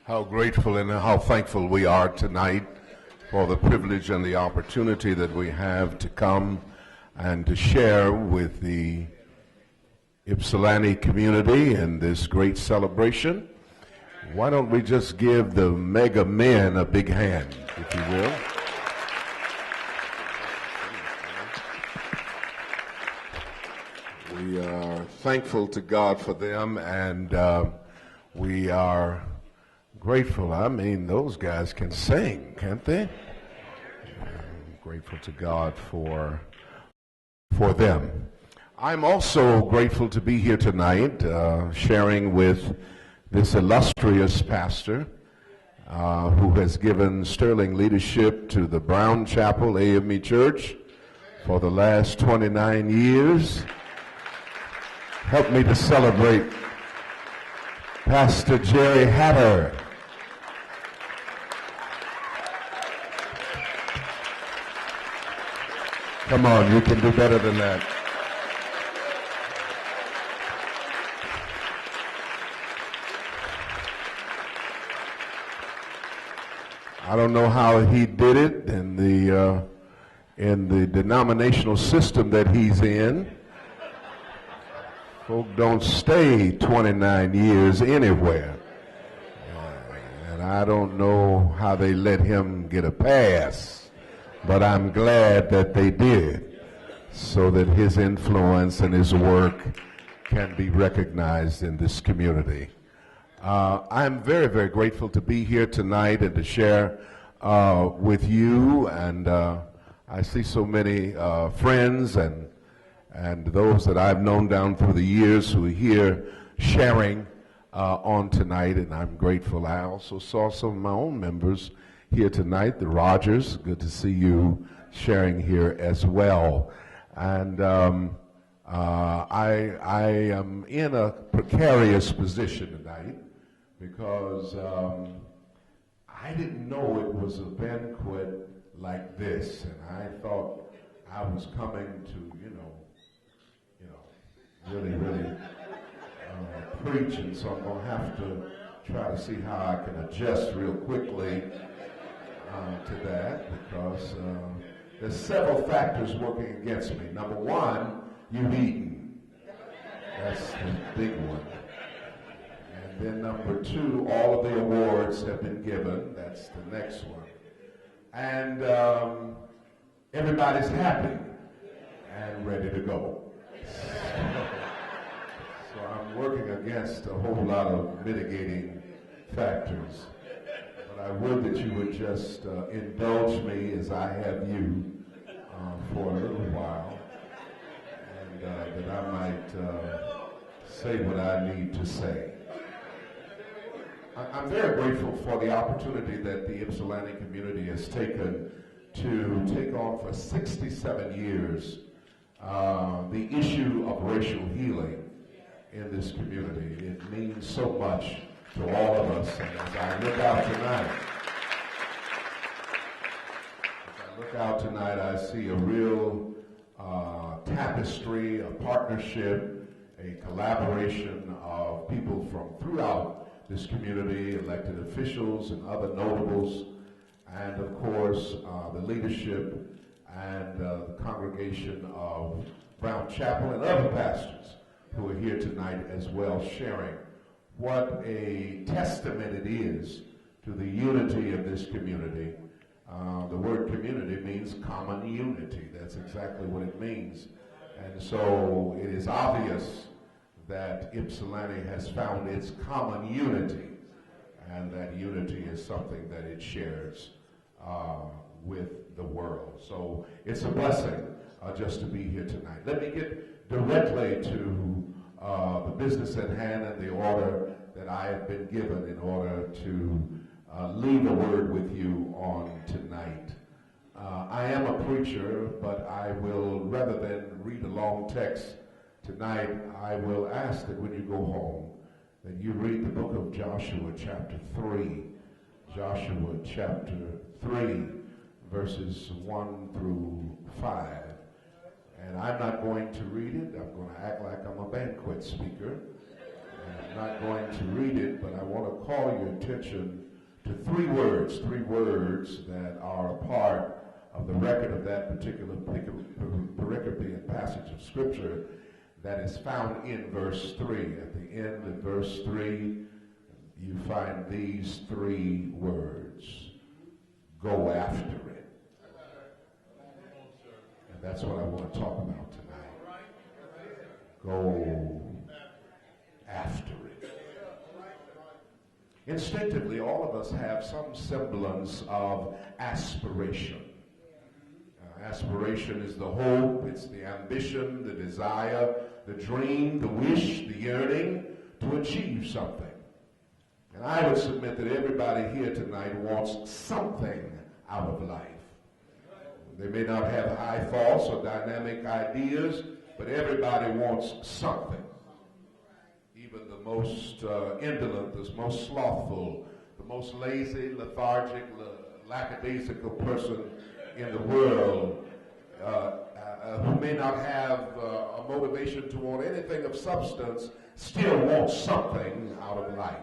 How grateful and how thankful we are tonight for the privilege and the opportunity that we have to come and to share with the Ypsilanti community in this great celebration. Why don't we just give the mega men a big hand, if you will. We are thankful to God for them, and we are grateful. I mean, those guys can sing, can't they? I'm grateful to God for them. I'm also grateful to be here tonight, sharing with this illustrious pastor who has given sterling leadership to the Brown Chapel AME Church for the last 29 years. Help me to celebrate Pastor Jerry Hatter. Come on, you can do better than that. I don't know how he did it in the denominational system that he's in. Folk don't stay 29 years anywhere. And I don't know how they let him get a pass. But I'm glad that they did, so that his influence and his work can be recognized in this community. I'm very, very grateful to be here tonight and to share with you. And I see so many friends and those that I've known down through the years who are here sharing on tonight, and I'm grateful. I also saw some of my own members here tonight, the Rogers. Good to see you sharing here as well. And I am in a precarious position tonight because I didn't know it was a banquet like this, and I thought I was coming to, really preach, and so I'm going to have to try to see how I can adjust real quickly to that, because there's several factors working against me. Number one, you've eaten. That's the big one. And then number two, all of the awards have been given. That's the next one. And everybody's happy and ready to go. So I'm working against a whole lot of mitigating factors. I would that you would just indulge me as I have you for a little while, and that I might say what I need to say. I'm very grateful for the opportunity that the Ypsilanti community has taken to take on for 67 years the issue of racial healing in this community. It means so much to all of us, and as I look out tonight, I see a real tapestry, a partnership, a collaboration of people from throughout this community, elected officials and other notables, and of course the leadership and the congregation of Brown Chapel and other pastors who are here tonight as well, sharing what a testament it is to the unity of this community. The word community means common unity. That's exactly what it means. And so it is obvious that Ypsilanti has found its common unity, and that unity is something that it shares with the world. So it's a blessing just to be here tonight. Let me get directly to the business at hand and the order that I have been given in order to leave a word with you on tonight. I am a preacher, but I will, rather than read a long text tonight, I will ask that when you go home, that you read the book of Joshua chapter 3. Joshua chapter 3, verses 1 through 5. And I'm not going to read it. I'm going to act like I'm a banquet speaker. I'm not going to read it, but I want to call your attention to three words that are a part of the record of that particular pericope and passage of Scripture that is found in verse 3. At the end of verse 3, you find these three words: go after it. And that's what I want to talk about tonight. Go after it. Instinctively, all of us have some semblance of aspiration. Aspiration is the hope, it's the ambition, the desire, the dream, the wish, the yearning to achieve something. And I would submit that everybody here tonight wants something out of life. They may not have high thoughts or dynamic ideas, but everybody wants something. Even the most indolent, the most slothful, the most lazy, lethargic, lackadaisical person in the world who may not have a motivation to want anything of substance still wants something out of life.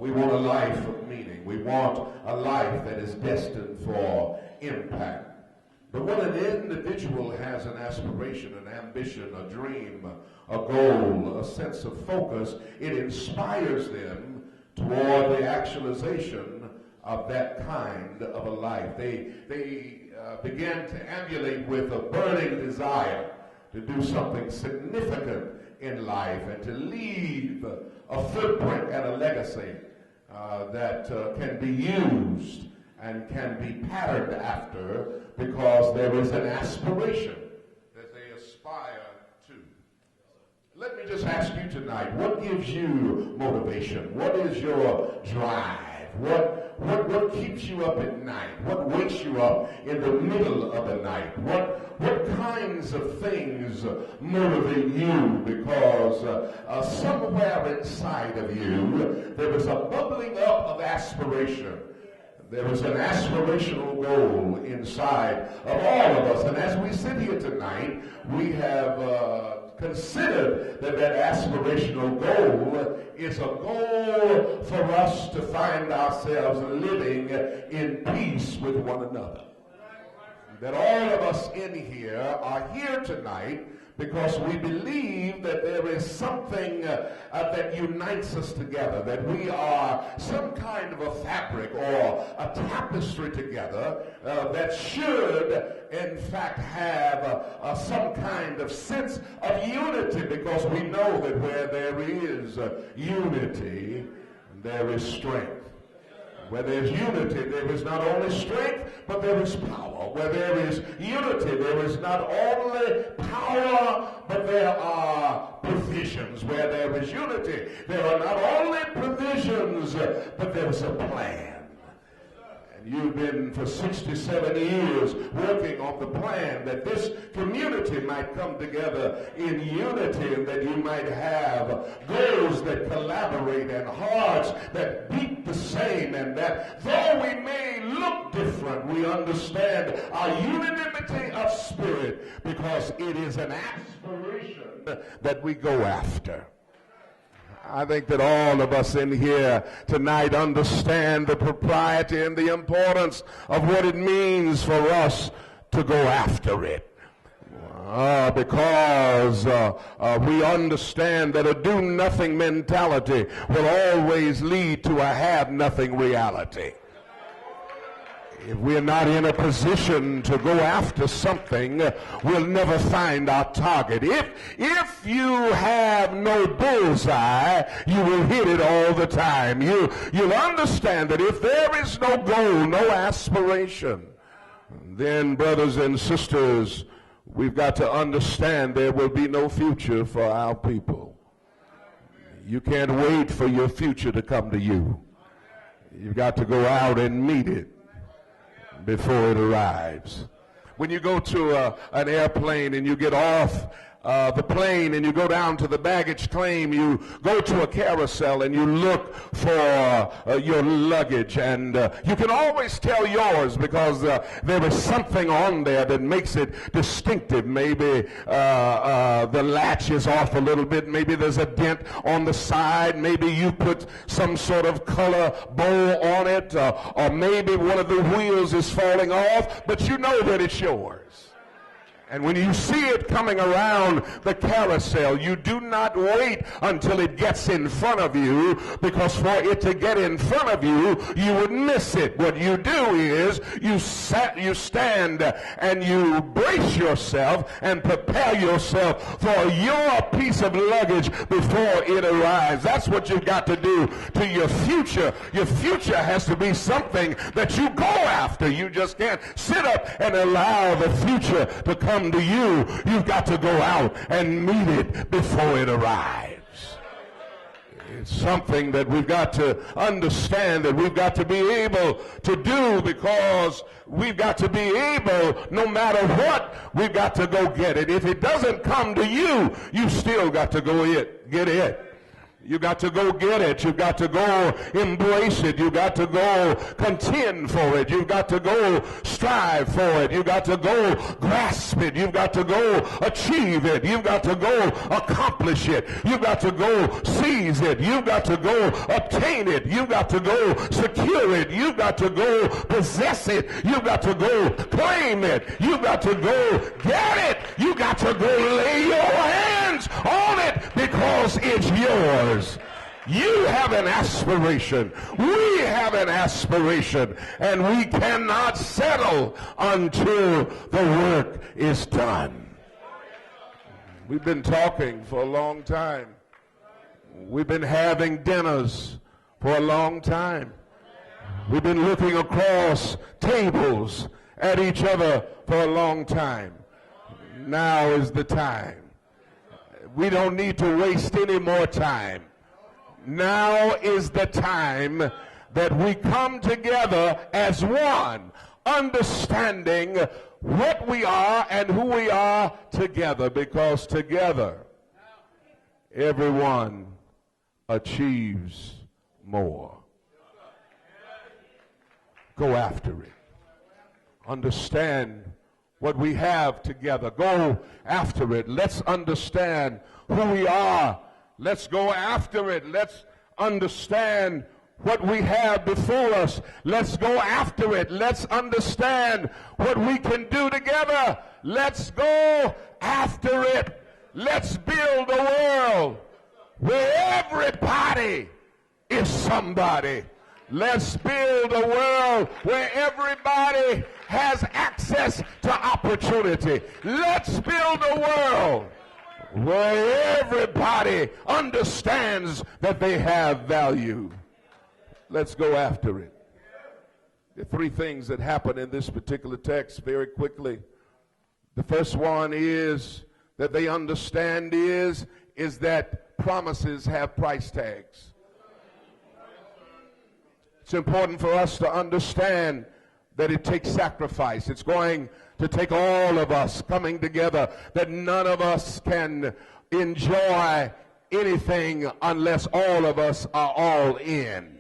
We want a life of meaning. We want a life that is destined for impact. But when an individual has an aspiration, an ambition, a dream, a goal, a sense of focus, it inspires them toward the actualization of that kind of a life. They begin to emulate with a burning desire to do something significant in life and to leave a footprint and a legacy that can be used and can be patterned after, because there is an aspiration that they aspire to. Let me just ask you tonight, what gives you motivation? What is your drive? What keeps you up at night? What wakes you up in the middle of the night? What kinds of things motivate you? Because somewhere inside of you, there is a bubbling up of aspiration. There is an aspirational goal inside of all of us. And as we sit here tonight, we have considered that aspirational goal is a goal for us to find ourselves living in peace with one another. That all of us in here are here tonight because we believe that there is something that unites us together, that we are some kind of a fabric or a tapestry together that should, in fact, have some kind of sense of unity, because we know that where there is unity, there is strength. Where there's unity, there is not only strength, but there is power. Where there is unity, there is not only power, but there are provisions. Where there is unity, there are not only provisions, but there is a plan. And you've been for 67 years working on the plan that this community might come together in unity, and that you might have goals that collaborate and hearts that beat the same, and that though we may look different, we understand our unanimity of spirit, because it is an aspiration that we go after. I think that all of us in here tonight understand the propriety and the importance of what it means for us to go after it. Because we understand that a do-nothing mentality will always lead to a have-nothing reality. If we're not in a position to go after something, we'll never find our target. If you have no bullseye, you will hit it all the time. You'll understand that if there is no goal, no aspiration, then, brothers and sisters, we've got to understand there will be no future for our people. You can't wait for your future to come to you. You've got to go out and meet it before it arrives. When you go to an airplane and you get off the plane and you go down to the baggage claim, you go to a carousel and you look for your luggage, and you can always tell yours because there is something on there that makes it distinctive. Maybe the latch is off a little bit, maybe there's a dent on the side, maybe you put some sort of color bow on it, or maybe one of the wheels is falling off, but you know that it's yours. And when you see it coming around the carousel, you do not wait until it gets in front of you, because for it to get in front of you, you would miss it. What you do is you stand and you brace yourself and prepare yourself for your piece of luggage before it arrives. That's what you've got to do to your future. Your future has to be something that you go after. You just can't sit up and allow the future to come to you. You've got to go out and meet it before it arrives. It's something that we've got to understand, that we've got to be able to do, because we've got to be able, no matter what, we've got to go get it. If it doesn't come to you, you still got to go get it. You got to go get it. You've got to go embrace it. You've got to go contend for it. You've got to go strive for it. You've got to go grasp it. You've got to go achieve it. You've got to go accomplish it. You've got to go seize it. You've got to go obtain it. You've got to go secure it. You've got to go possess it. You've got to go claim it. You've got to go get it. You've got to go lay your hands on it, because it's yours. You have an aspiration. We have an aspiration, and we cannot settle until the work is done. We've been talking for a long time. We've been having dinners for a long time. We've been looking across tables at each other for a long time. Now is the time. We don't need to waste any more time. Now is the time that we come together as one, understanding what we are and who we are together, because together everyone achieves more. Go after it. Understand what we have together. Go after it. Let's understand who we are. Let's go after it. Let's understand what we have before us. Let's go after it. Let's understand what we can do together. Let's go after it. Let's build a world where everybody is somebody. Let's build a world where everybody has access to opportunity. Let's build a world where everybody understands that they have value. Let's go after it. There are three things that happen in this particular text very quickly. The first one is that they understand is that promises have price tags. It's important for us to understand that it takes sacrifice. It's going to take all of us coming together, that none of us can enjoy anything unless all of us are all in.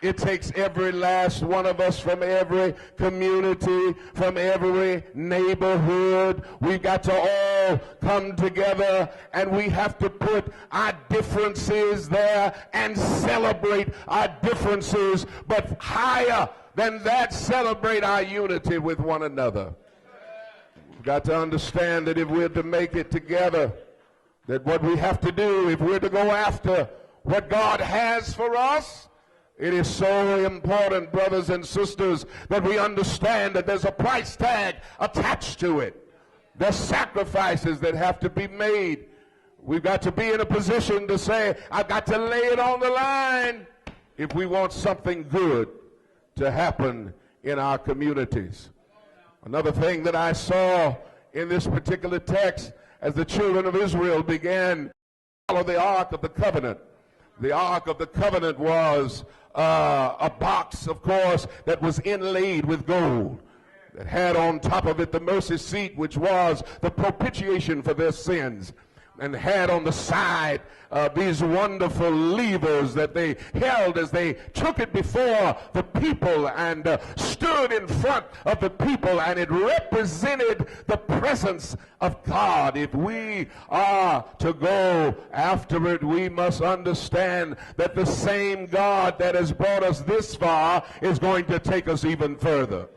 It takes every last one of us from every community, from every neighborhood. We've got to all come together, and we have to put our differences there and celebrate our differences, but higher than that, celebrate our unity with one another. We've got to understand that if we're to make it together, that what we have to do, if we're to go after what God has for us, it is so important, brothers and sisters, that we understand that there's a price tag attached to it. There's sacrifices that have to be made. We've got to be in a position to say, I've got to lay it on the line if we want something good to happen in our communities. Another thing that I saw in this particular text, as the children of Israel began to follow the Ark of the Covenant. The Ark of the Covenant was a box, of course, that was inlaid with gold. that had on top of it the mercy seat, which was the propitiation for their sins, and had on the side these wonderful levers that they held as they took it before the people and stood in front of the people, and it represented the presence of God. If we are to go after it, we must understand that the same God that has brought us this far is going to take us even further.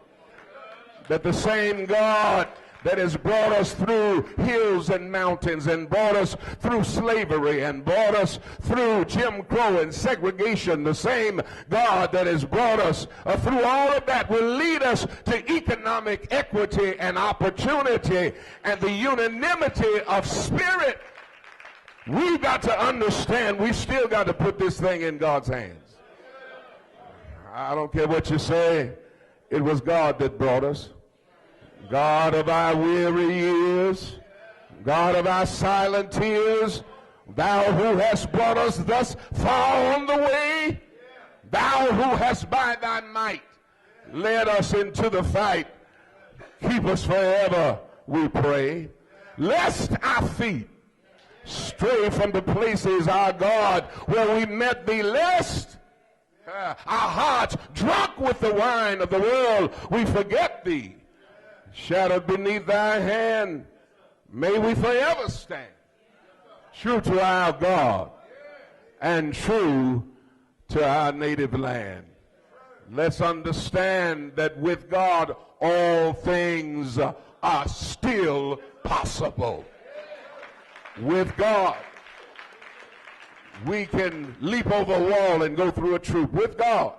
That the same God that has brought us through hills and mountains and brought us through slavery and brought us through Jim Crow and segregation, the same God that has brought us through all of that will lead us to economic equity and opportunity and the unanimity of spirit. We got to understand we still got to put this thing in God's hands. I don't care what you say. It was God that brought us. God of our weary years, God of our silent tears, thou who hast brought us thus far on the way, thou who hast by thy might led us into the fight, keep us forever, we pray, lest our feet stray from the places, our God, where we met thee, lest our hearts, drunk with the wine of the world, we forget thee. Shadowed beneath thy hand, may we forever stand true to our God and true to our native land. Let's understand that with God all things are still possible. With God we can leap over a wall and go through a troop. With God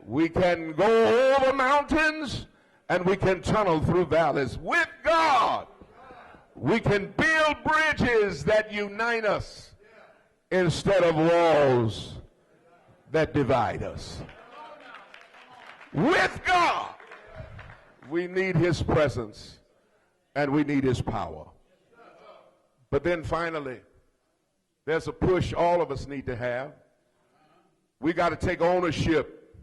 we can go over mountains and we can tunnel through valleys. With God, we can build bridges that unite us instead of walls that divide us. With God, we need his presence and we need his power. But then finally, there's a push all of us need to have. We got to take ownership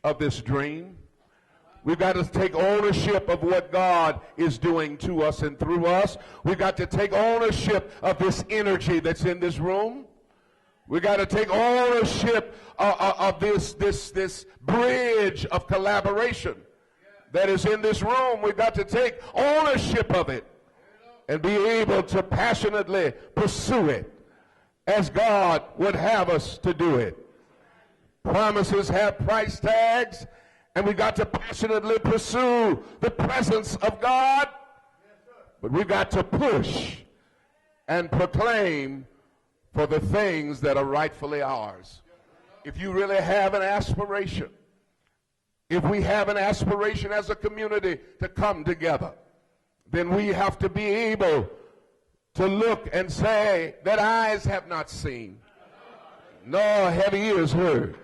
of this dream. We've got to take ownership of what God is doing to us and through us. We've got to take ownership of this energy that's in this room. We've got to take ownership of this bridge of collaboration that is in this room. We've got to take ownership of it and be able to passionately pursue it as God would have us to do it. Promises have price tags, and we got to passionately pursue the presence of God, but we got to push and proclaim for the things that are rightfully ours. If you really have an aspiration, if we have an aspiration as a community to come together, then we have to be able to look and say that eyes have not seen, nor have ears heard,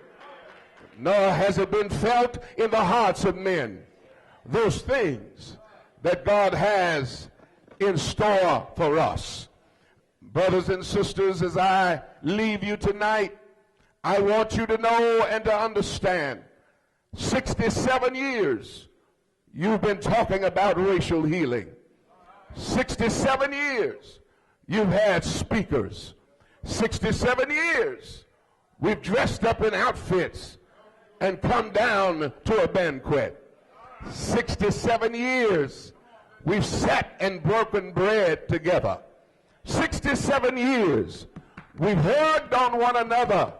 nor has it been felt in the hearts of men, those things that God has in store for us. Brothers and sisters, as I leave you tonight, I want you to know and to understand, 67 years you've been talking about racial healing. 67 years you've had speakers. 67 years we've dressed up in outfits and come down to a banquet. 67 years we've sat and broken bread together. 67 years we've hugged on one another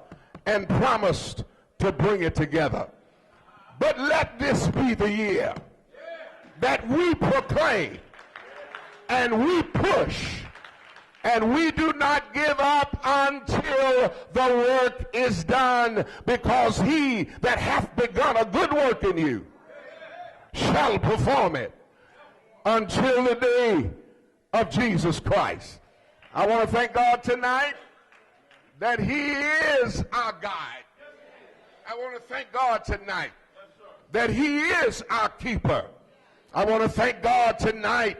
and promised to bring it together. But let this be the year that we proclaim and we push and we do not give up until the work is done, because he that hath begun a good work in you shall perform it until the day of Jesus Christ. I want to thank God tonight that he is our guide. I want to thank God tonight that he is our keeper. I want to thank God tonight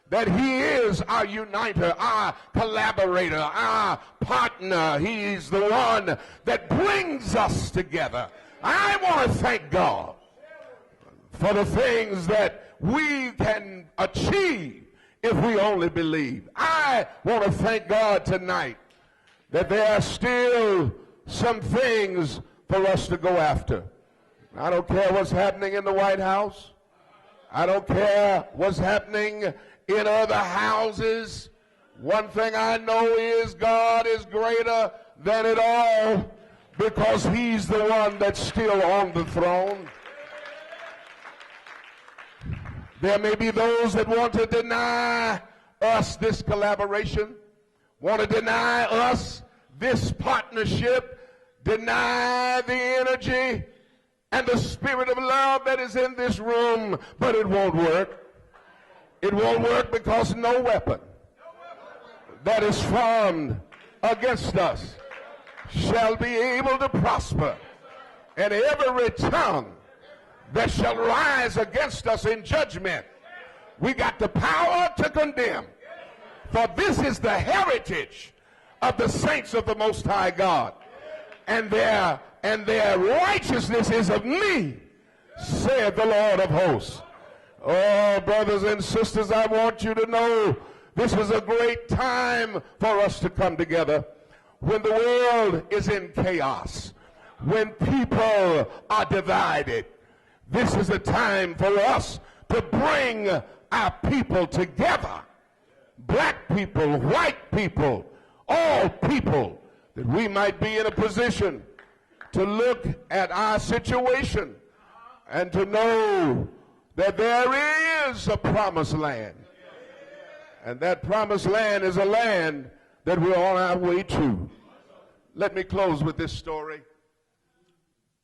that he is our uniter, our collaborator, our partner. He's the one that brings us together. I want to thank God for the things that we can achieve if we only believe. I want to thank God tonight that there are still some things for us to go after. I don't care what's happening in the White House. I don't care what's happening in other houses. One thing I know is God is greater than it all, because he's the one that's still on the throne. There may be those that want to deny us this collaboration, want to deny us this partnership, deny the energy and the spirit of love that is in this room, but it won't work. It won't work because no weapon that is formed against us shall be able to prosper, and every tongue that shall rise against us in judgment, we got the power to condemn. For this is the heritage of the saints of the Most High God, and their righteousness is of me, saith the Lord of hosts. Oh, brothers and sisters, I want you to know this is a great time for us to come together. When the world is in chaos, when people are divided, this is a time for us to bring our people together. Black people, white people, all people, that we might be in a position to look at our situation and to know that there is a promised land. And that promised land is a land that we're on our way to. Let me close with this story.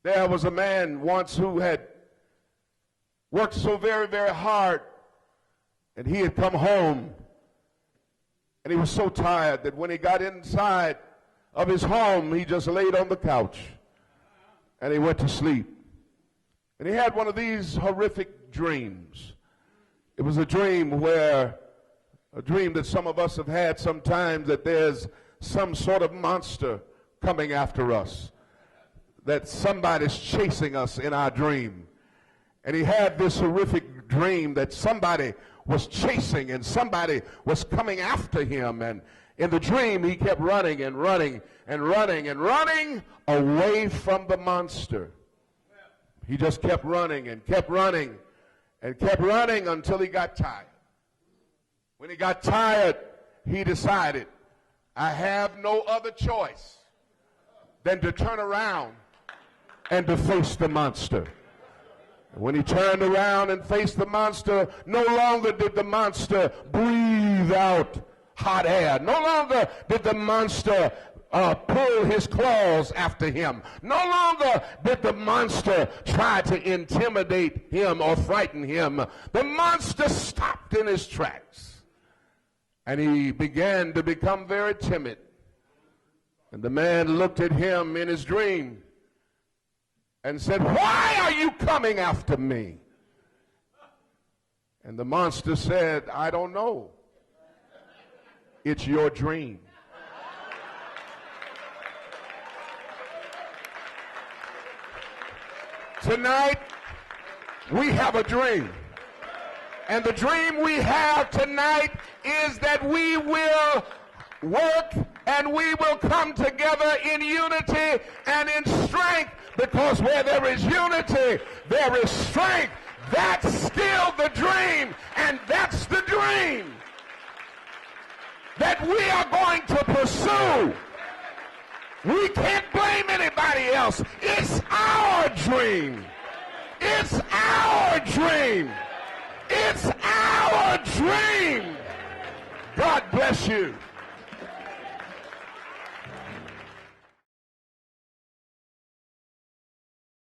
There was a man once who had worked so very, very hard, and he had come home, and he was so tired that when he got inside of his home, he just laid on the couch, and he went to sleep. And he had one of these horrific dreams. It was a dream that some of us have had sometimes, that there's some sort of monster coming after us, that somebody's chasing us in our dream. And he had this horrific dream that somebody was chasing and somebody was coming after him. And in the dream, he kept running and running and running and running away from the monster. He just kept running and kept running and kept running until he got tired. When he got tired, he decided, I have no other choice than to turn around and to face the monster. When he turned around and faced the monster, no longer did the monster breathe out hot air. No longer did the monster pull his claws after him. No longer did the monster try to intimidate him or frighten him. The monster stopped in his tracks, and he began to become very timid. And the man looked at him in his dream and said, why are you coming after me? And the monster said, I don't know. It's your dream. Tonight, we have a dream. And the dream we have tonight is that we will work and we will come together in unity and in strength, because where there is unity, there is strength. That's still the dream, and that's the dream that we are going to pursue. We can't blame anybody else. It's our dream. It's our dream. It's our dream. God bless you.